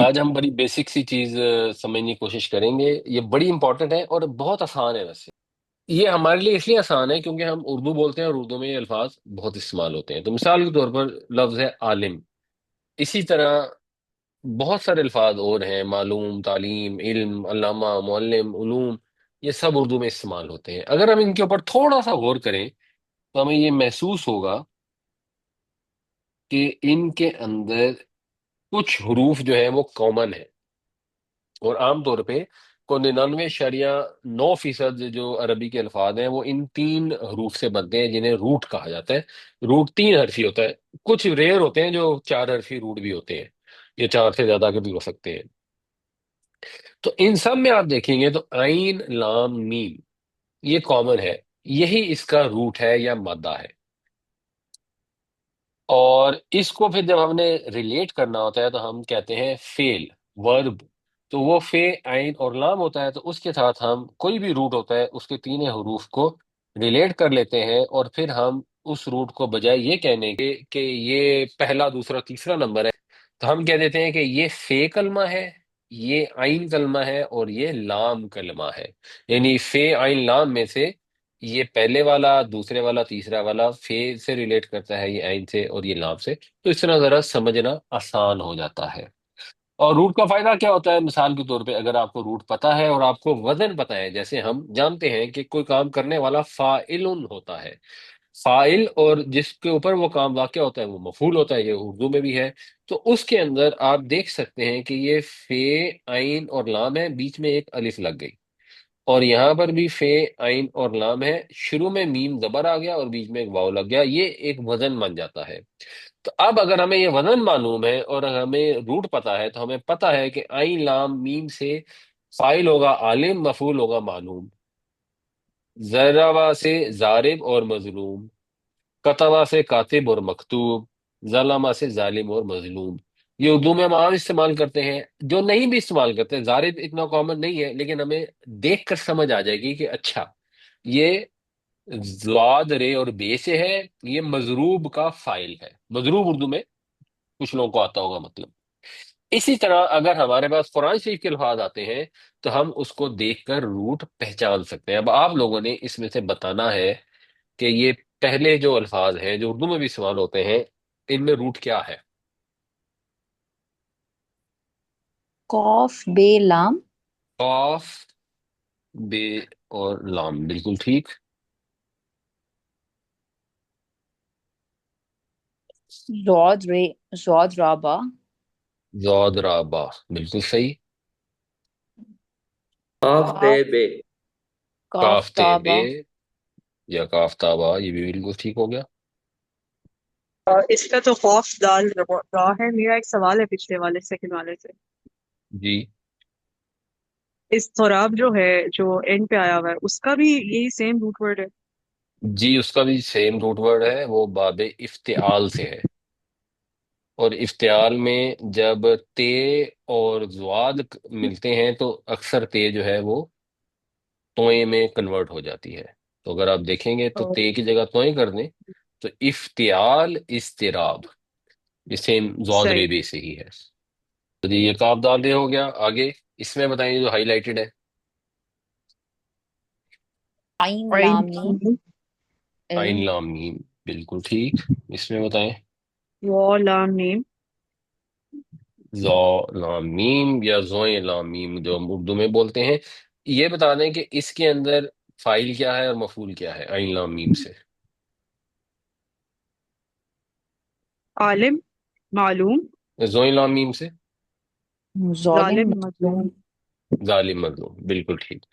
آج ہم بڑی بیسک سی چیز سمجھنے کی کوشش کریں گے. یہ بڑی امپورٹنٹ ہے اور بہت آسان ہے ویسے. یہ ہمارے لیے اس لیے آسان ہے کیونکہ ہم اردو بولتے ہیں اور اردو میں یہ الفاظ بہت استعمال ہوتے ہیں. تو مثال کے طور پر لفظ ہے عالم. اسی طرح بہت سارے الفاظ اور ہیں: معلوم، تعلیم، علم، علامہ، معلم، علوم. یہ سب اردو میں استعمال ہوتے ہیں. اگر ہم ان کے اوپر تھوڑا سا غور کریں تو ہمیں یہ محسوس ہوگا کہ ان کے اندر کچھ حروف جو ہیں وہ کامن ہیں. اور عام طور پہ کو 99.9% جو عربی کے الفاظ ہیں وہ ان تین حروف سے بنتے ہیں جنہیں روٹ کہا جاتا ہے. روٹ تین حرفی ہوتا ہے. کچھ ریئر ہوتے ہیں جو چار حرفی روٹ بھی ہوتے ہیں، یہ چار سے زیادہ کے بھی ہو سکتے ہیں. تو ان سب میں آپ دیکھیں گے تو عین لام میم یہ کامن ہے. یہی اس کا روٹ ہے یا مادہ ہے. اور اس کو پھر جب ہم نے ریلیٹ کرنا ہوتا ہے تو ہم کہتے ہیں فعل، ورب. تو وہ فے، عین اور لام ہوتا ہے، تو اس کے ساتھ ہم کوئی بھی روٹ ہوتا ہے اس کے تین حروف کو ریلیٹ کر لیتے ہیں. اور پھر ہم اس روٹ کو بجائے یہ کہنے کے کہ یہ پہلا، دوسرا، تیسرا نمبر ہے، تو ہم کہہ دیتے ہیں کہ یہ فے کلمہ ہے، یہ عین کلمہ ہے، اور یہ لام کلمہ ہے. یعنی فے، عین، لام میں سے یہ پہلے والا، دوسرے والا، تیسرا والا فے سے ریلیٹ کرتا ہے، یہ عین سے، اور یہ لام سے. تو اس طرح ذرا سمجھنا آسان ہو جاتا ہے. اور روٹ کا فائدہ کیا ہوتا ہے؟ مثال کے طور پہ اگر آپ کو روٹ پتا ہے اور آپ کو وزن پتا ہے، جیسے ہم جانتے ہیں کہ کوئی کام کرنے والا فاعل ہوتا ہے. فاعل اور جس کے اوپر وہ کام واقع ہوتا ہے وہ مفعول ہوتا ہے. یہ اردو میں بھی ہے. تو اس کے اندر آپ دیکھ سکتے ہیں کہ یہ فے، عین اور لام ہے، بیچ میں ایک الف لگ گئی. اور یہاں پر بھی فے، عین اور لام ہے، شروع میں میم زبر آ گیا اور بیچ میں ایک واو لگ گیا. یہ ایک وزن بن جاتا ہے. تو اب اگر ہمیں یہ وزن معلوم ہے اور اگر ہمیں روٹ پتا ہے تو ہمیں پتا ہے کہ عین لام میم سے فاعل ہوگا عالم، مفعول ہوگا معلوم. ضربہ سے ضارب اور مظلوم. کتبہ سے کاتب اور مکتوب. ظلمہ سے ظالم اور مظلوم. یہ اردو میں ہم عام استعمال کرتے ہیں. جو نہیں بھی استعمال کرتے، ضارب اتنا کامن نہیں ہے، لیکن ہمیں دیکھ کر سمجھ آ جائے گی کہ اچھا یہ زواد، رے اور بے سے ہے، یہ مضروب کا فائل ہے. مضروب اردو میں کچھ لوگوں کو آتا ہوگا مطلب. اسی طرح اگر ہمارے پاس قرآن شریف کے الفاظ آتے ہیں تو ہم اس کو دیکھ کر روٹ پہچان سکتے ہیں. اب آپ لوگوں نے اس میں سے بتانا ہے کہ یہ پہلے جو الفاظ ہیں جو اردو میں بھی استعمال ہوتے ہیں، ان میں روٹ کیا ہے؟ قوف بے لام. قاف، بے اور لام. بالکل ٹھیک. ضاد رے، ضاد رابا. زاد، را، با. بالکل صحیح. قاف تے کاف، بے. کاف کاف تے بے تابا. یا کاف تا با، یہ بھی بالکل ٹھیک ہو گیا. اس کا تو خوف دال را ہے. میرا ایک سوال ہے پچھلے والے سیکنڈ والے سے. جی. اضطراب جو ہے، جو اینڈ پہ آیا ہوا ہے، اس کا بھی یہی سیم روٹ ورڈ ہے؟ جی اس کا بھی سیم روٹ ورڈ ہے، وہ باب افتعال سے ہے. اور افتعال میں جب تے اور زواد ملتے ہیں تو اکثر تے جو ہے وہ توئیں میں کنورٹ ہو جاتی ہے. تو اگر آپ دیکھیں گے تو اور تے کی جگہ توئیں کر دیں تو افتعال، اضطراب، یہ سیم زواد صحیح. ریبے سے ہی ہے. تو جی یہ کاف دال دے ہو گیا. آگے اس میں بتائیں جو ہائی لائٹڈ ہے. عین عین، لام میم. عین علم. لام میم. بالکل ٹھیک. اس میں بتائیں. و لام میم. زو لام میم یا زوئیں لام میم جو ہم اردو میں بولتے ہیں. یہ بتا دیں کہ اس کے اندر فائل کیا ہے اور مفعول کیا ہے عین لام میم سے. عالم، معلوم، زوئیں لام میم سے ظالم ظالم، مظلوم. مظلوم. ظالم، مظلوم. بالکل ٹھیک.